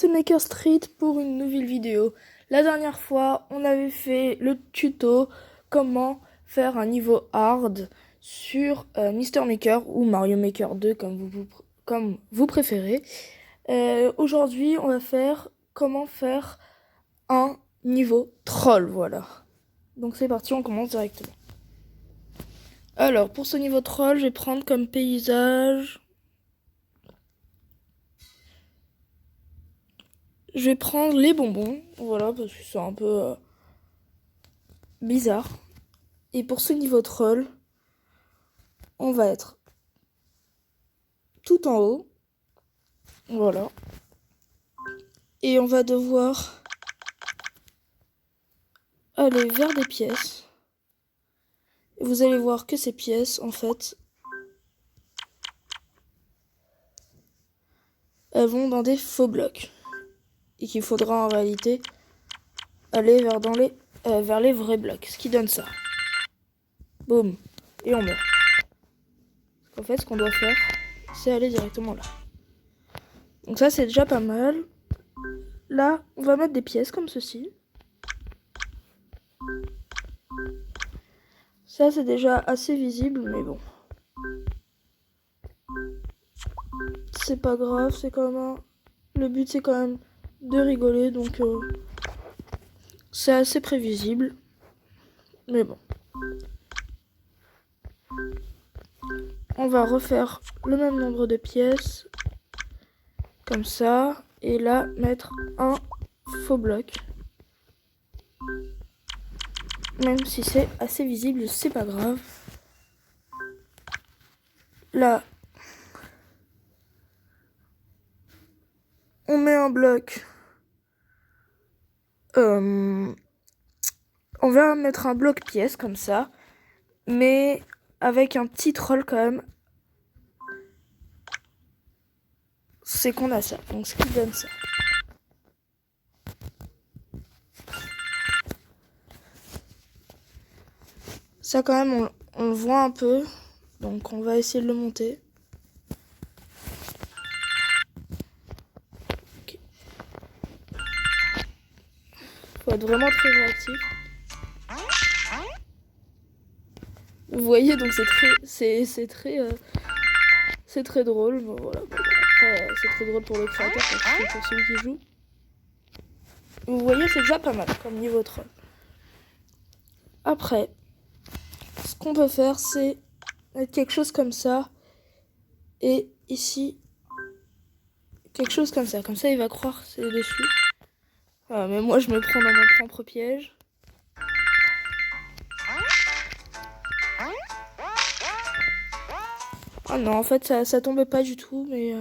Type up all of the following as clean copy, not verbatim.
C'est Maker Street pour une nouvelle vidéo. La dernière fois, on avait fait le tuto comment faire un niveau hard sur Mister Maker ou Mario Maker 2 comme vous préférez. Aujourd'hui, on va faire comment faire un niveau troll, voilà. Donc c'est parti, on commence directement. Alors, pour ce niveau troll, je vais prendre comme paysage... Je vais prendre les bonbons, voilà, parce que c'est un peu bizarre. Et pour ce niveau troll, on va être tout en haut, voilà. Et on va devoir aller vers des pièces. Et vous allez voir que ces pièces, en fait, elles vont dans des faux blocs. Et qu'il faudra en réalité aller vers les vrais blocs. Ce qui donne ça. Boum. Et on meurt. En fait, ce qu'on doit faire, c'est aller directement là. Donc ça, c'est déjà pas mal. Là, on va mettre des pièces comme ceci. Ça, c'est déjà assez visible, mais bon. C'est pas grave, c'est quand même... Le but, c'est quand même de rigoler, donc... c'est assez prévisible. Mais bon. On va refaire le même nombre de pièces. Comme ça. Et là, mettre un faux bloc. Même si c'est assez visible, c'est pas grave. Là, on met un bloc. On va mettre un bloc pièce comme ça. Mais avec un petit troll quand même. C'est qu'on a ça. Donc ce qui donne ça. Ça quand même, on le voit un peu. Donc on va essayer de le monter. Okay. Faut être vraiment très réactif. Vous voyez, donc c'est très drôle. Bon, voilà. C'est très drôle pour le créateur, pour celui qui joue. Vous voyez, c'est déjà pas mal comme niveau troll. Après, ce qu'on peut faire, c'est mettre quelque chose comme ça. Et ici, quelque chose comme ça. Comme ça, il va croire que c'est dessus. Mais moi, je me prends dans mon propre piège. Ah non, en fait, ça tombait pas du tout, mais...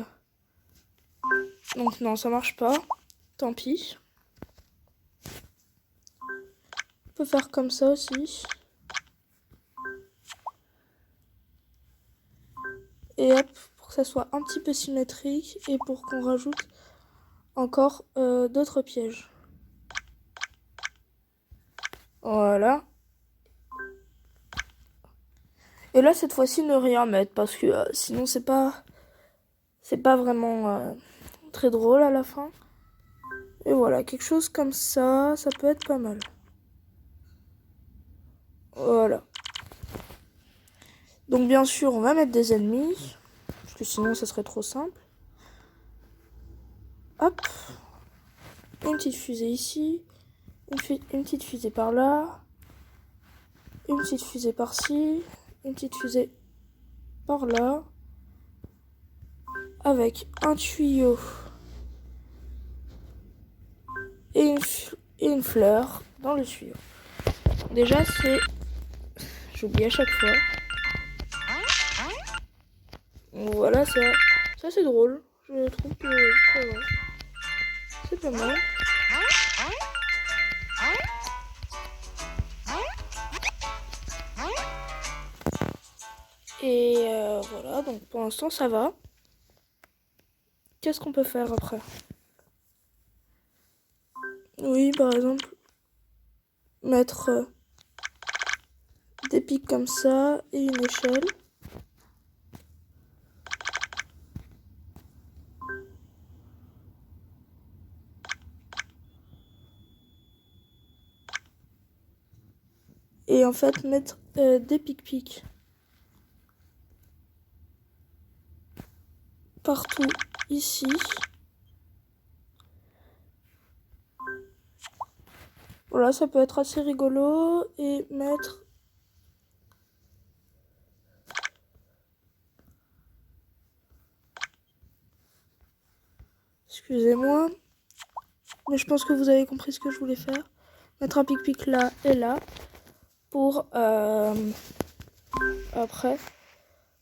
Donc non, ça marche pas. Tant pis. On peut faire comme ça aussi. Et hop, pour que ça soit un petit peu symétrique et pour qu'on rajoute encore d'autres pièges. Voilà. Et là, cette fois-ci, ne rien mettre parce que sinon, c'est pas vraiment très drôle à la fin. Et voilà, quelque chose comme ça peut être pas mal. Voilà. Donc bien sûr, on va mettre des ennemis, parce que sinon, ça serait trop simple. Hop. Une petite fusée ici. Une petite fusée par là. Une petite fusée par-ci. Une petite fusée par là. Avec un tuyau. Et une fleur dans le tuyau. Déjà, c'est... J'oublie à chaque fois. Voilà, ça c'est drôle. Je trouve que ça va. C'est pas mal. Et voilà, donc pour l'instant ça va. Qu'est-ce qu'on peut faire après? Oui, par exemple, mettre des pics comme ça et une échelle. et en fait mettre des pic-pics partout ici. Voilà, ça peut être assez rigolo et mettre excusez-moi, mais je pense que vous avez compris ce que je voulais faire. Mettre un pic-pic là et là pour après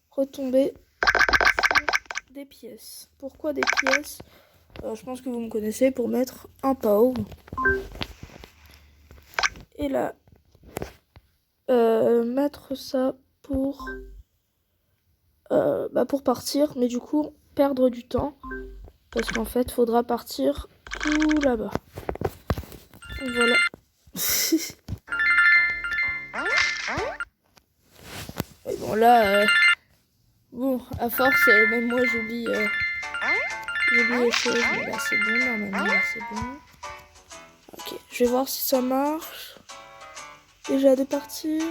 retomber sur des pièces. Pourquoi des pièces? Je pense que vous me connaissez, pour mettre un pot. Et là, mettre ça pour partir, mais du coup perdre du temps. Parce qu'en fait, faudra partir tout là-bas. Voilà. Et bon là, bon, à force, même moi j'oublie les choses. Mais là c'est bon, normalement là c'est bon. Ok, je vais voir si ça marche. Déjà de partir.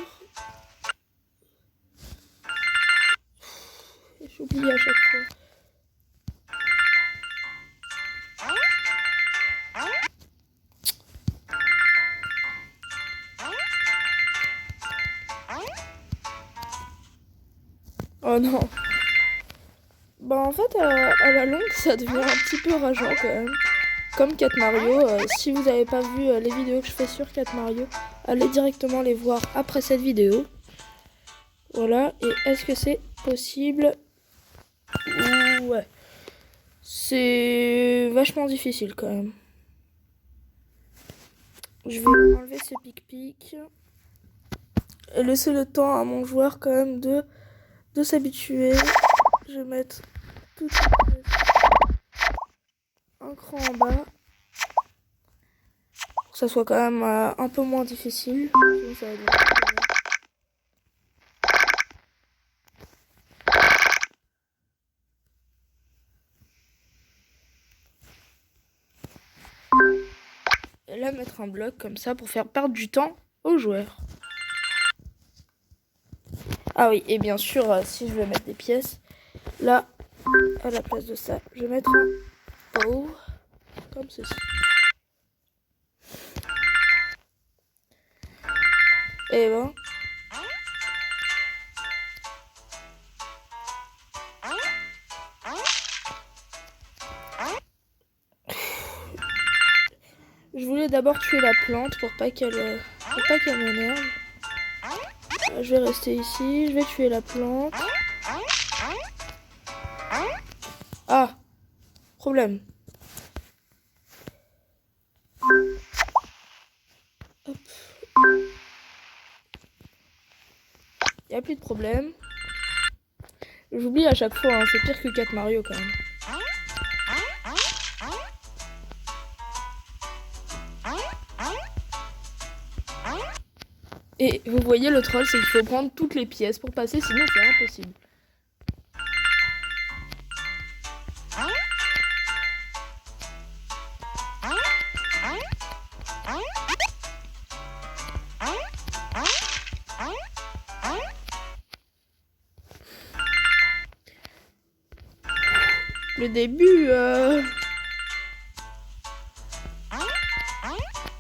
J'oublie à chaque fois. Oh non. Bah en fait, à la longue, ça devient un petit peu rageant quand même. Comme 4 Mario, si vous n'avez pas vu les vidéos que je fais sur 4 Mario, allez directement les voir après cette vidéo. Voilà, et est-ce que c'est possible? Ouais. C'est vachement difficile quand même. Je vais enlever ces pic-pics. Et laisser le temps à mon joueur quand même de s'habituer. Je vais mettre tout un cran en bas. Pour que ça soit quand même un peu moins difficile. Sinon, ça va être... Et là, mettre un bloc comme ça pour faire perdre du temps aux joueurs. Ah oui, et bien sûr, si je veux mettre des pièces, là, à la place de ça, je vais mettre un pot, comme ceci. Et ben... Je voulais d'abord tuer la plante pour pas qu'elle m'énerve. Je vais rester ici, je vais tuer la plante. Ah, problème. Hop. Il n'y a plus de problème. J'oublie à chaque fois, hein, c'est pire que 4 Mario quand même. Et vous voyez le troll, c'est qu'il faut prendre toutes les pièces pour passer, sinon c'est impossible. Le début,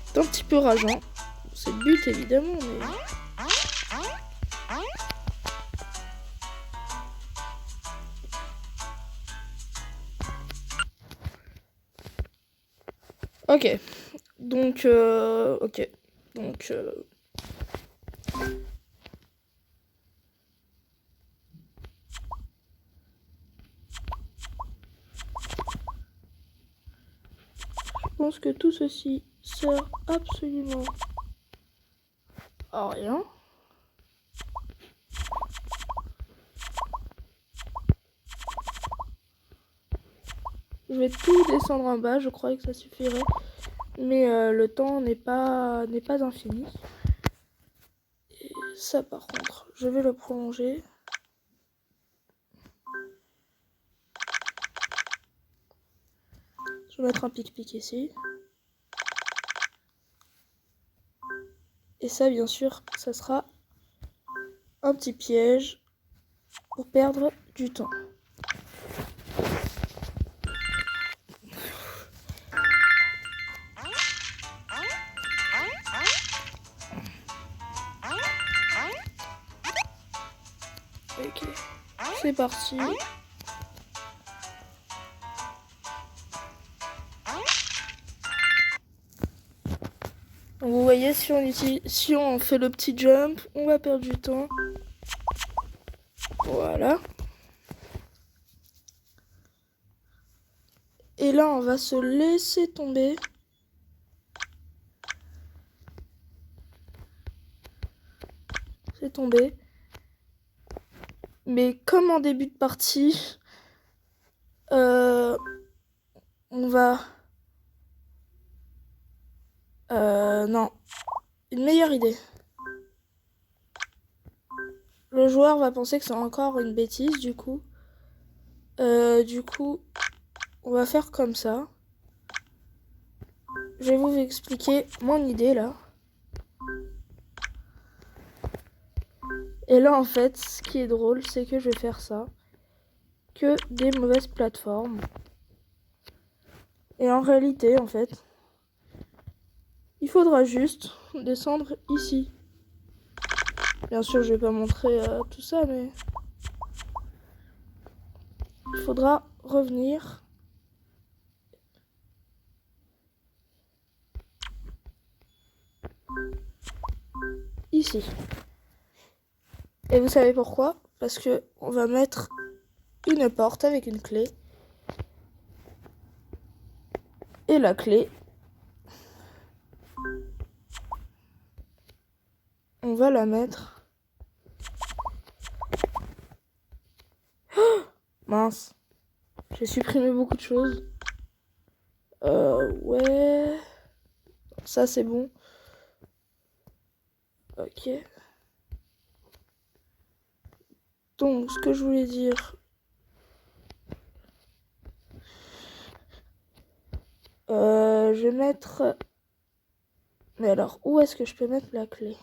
c'est un petit peu rageant. C'est le but évidemment, mais... Ok. Donc, ok. Donc, je pense que tout ceci sert absolument à rien. Je vais tout descendre en bas, je croyais que ça suffirait. Mais le temps n'est pas infini. Et ça par contre, je vais le prolonger. Je vais mettre un pic-pic ici. Et ça, bien sûr, ça sera un petit piège pour perdre du temps. Ok, c'est parti. Donc vous voyez, si on fait le petit jump, on va perdre du temps. Voilà. Et là, on va se laisser tomber. C'est tombé. Mais comme en début de partie, on va... non. Une meilleure idée. Le joueur va penser que c'est encore une bêtise, du coup. On va faire comme ça. Je vais vous expliquer mon idée, là. Et là, en fait, ce qui est drôle, c'est que je vais faire ça. Que des mauvaises plateformes. Et en réalité, en fait, il faudra juste descendre ici. Bien sûr, je vais pas montrer tout ça, mais... il faudra revenir... ici. Et vous savez pourquoi? Parce que on va mettre une porte avec une clé. Et la clé, on va la mettre... Oh, mince. J'ai supprimé beaucoup de choses. Ouais... ça, c'est bon. Ok. Donc, ce que je voulais dire... je vais mettre... mais alors, où est-ce que je peux mettre la clé?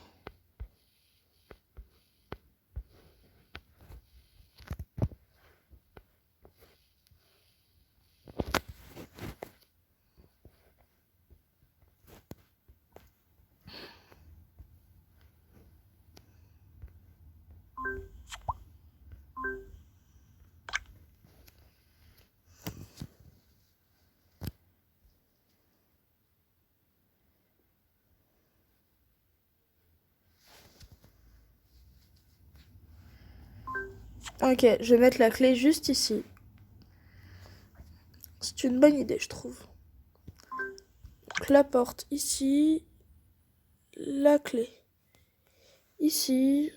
Ok, je vais mettre la clé juste ici. C'est une bonne idée, je trouve. Donc, la porte ici. La clé ici.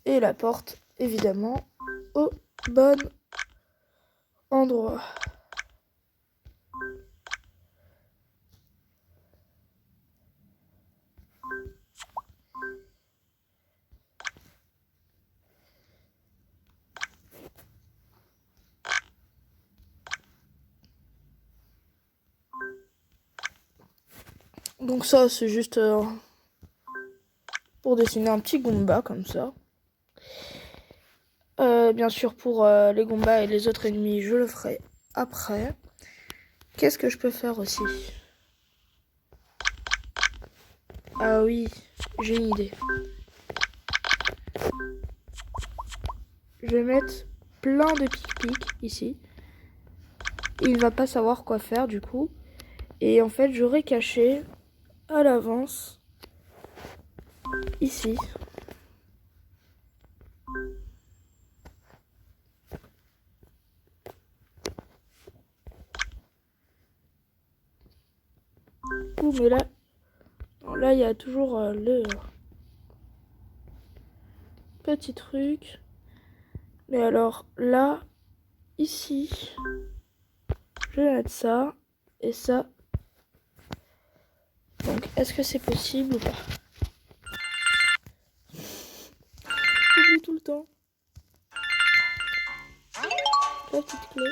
Et la porte, évidemment, au bon endroit. Donc ça, c'est juste pour dessiner un petit Goomba comme ça. Bien sûr, pour les Goombas et les autres ennemis, je le ferai après. Qu'est-ce que je peux faire aussi? Ah oui, j'ai une idée. Je vais mettre plein de pic-pic ici. Il va pas savoir quoi faire du coup. Et en fait, j'aurais caché à l'avance ici. Ouh, mais là, il y a toujours le petit truc. Mais alors, là, ici, je vais mettre ça. Et ça, Donc, est-ce que c'est possible ou pas? J'oublie tout le temps. La petite clé.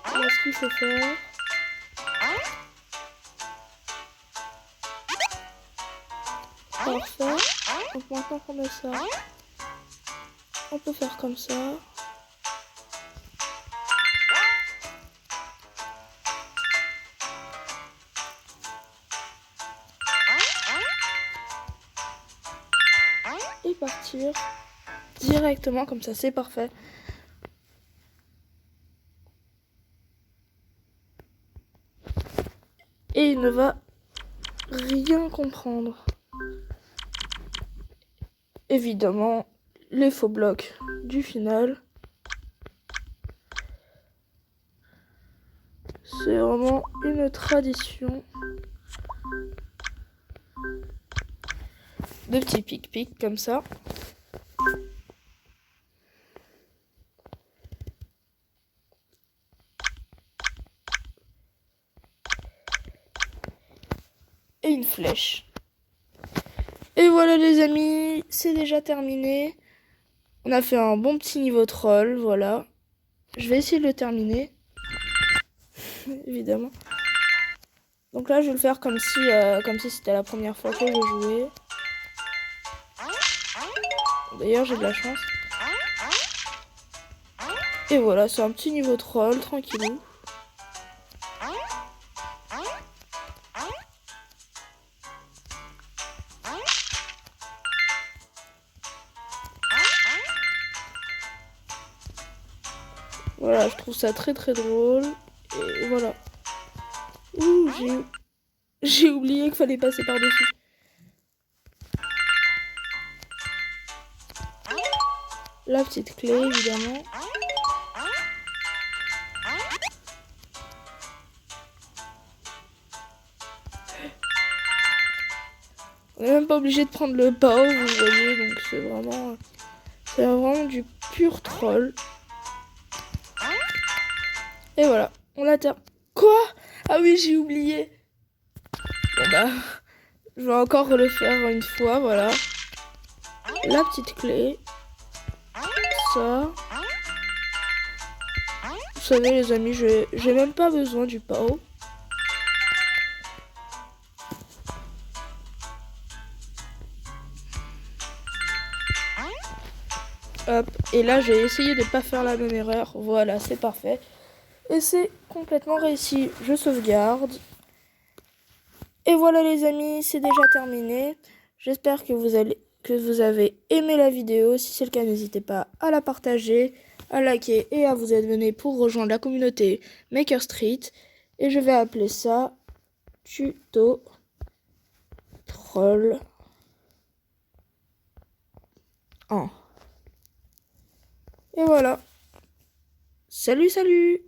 Voilà ce qu'il faut faire. Parfait. Donc maintenant qu'on a ça, on peut faire comme ça. Et partir directement comme ça, c'est parfait. Et il ne va rien comprendre. Évidemment, les faux blocs du final. C'est vraiment une tradition. De petits pic-pic comme ça. Et une flèche. Et voilà les amis, c'est déjà terminé. On a fait un bon petit niveau troll, voilà. Je vais essayer de le terminer. Évidemment. Donc là, je vais le faire comme si c'était la première fois que je jouais. D'ailleurs, j'ai de la chance. Et voilà, c'est un petit niveau troll, tranquillou. Voilà, je trouve ça très très drôle. Et voilà. Ouh, j'ai oublié qu'il fallait passer par-dessus. La petite clé, évidemment. On n'est même pas obligé de prendre le pas, vous voyez, donc c'est vraiment du pur troll. Et voilà, on atteint. Quoi? Ah oui, j'ai oublié. Bon bah, je vais encore le faire une fois, voilà. La petite clé. Ça. Vous savez les amis, j'ai même pas besoin du PAO. Hop, et là j'ai essayé de pas faire la même erreur. Voilà, c'est parfait. Et c'est complètement réussi. Je sauvegarde. Et voilà les amis, c'est déjà terminé. J'espère que vous avez aimé la vidéo. Si c'est le cas, n'hésitez pas à la partager, à liker et à vous abonner pour rejoindre la communauté Maker Street. Et je vais appeler ça tuto troll 1. Et voilà. Salut, salut!